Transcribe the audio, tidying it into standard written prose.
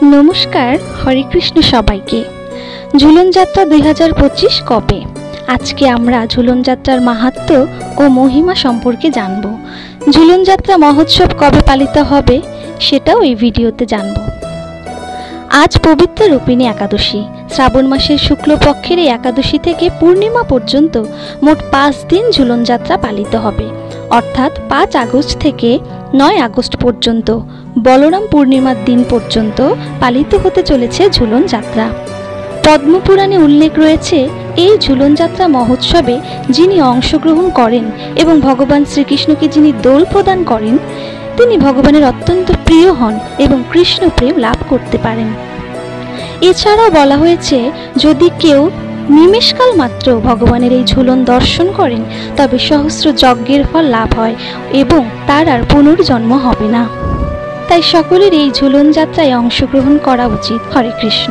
নমস্কার, হরে কৃষ্ণ সবাইকে। ঝুলন যাত্রা 2025 কবে? আজকে আমরা ঝুলন যাত্রার মাহাত্ম্য ও মহিমা সম্পর্কে জানব। ঝুলন যাত্রা মহোৎসব কবে পালিত হবে সেটাও এই ভিডিওতে জানব। আজ পবিত্র রূপিণী একাদশী। শ্রাবণ মাসের শুক্লপক্ষের এই একাদশী থেকে পূর্ণিমা পর্যন্ত মোট 5 দিন ঝুলন যাত্রা পালিত হবে। অর্থাৎ 5 আগস্ট থেকে 9 আগস্ট পর্যন্ত বলরাম পূর্ণিমার দিন পর্যন্ত পালিত হতে চলেছে ঝুলন যাত্রা। পদ্মপুরাণে উল্লেখ রয়েছে, এই ঝুলন যাত্রা মহোৎসবে যিনি অংশগ্রহণ করেন এবং ভগবান শ্রীকৃষ্ণকে যিনি দোল প্রদান করেন, তিনি ভগবানের অত্যন্ত প্রিয় হন এবং কৃষ্ণ প্রেম লাভ করতে পারেন। এছাড়াও বলা হয়েছে, যদি কেউ নিমেষকাল মাত্র ভগবানের এই ঝুলন দর্শন করেন তবে সহস্র যজ্ঞের ফল লাভ হয় এবং তার আর পুনর্জন্ম হবে না। তাই সকলের এই ঝুলন যাত্রায় অংশগ্রহণ করা উচিত। হরে কৃষ্ণ।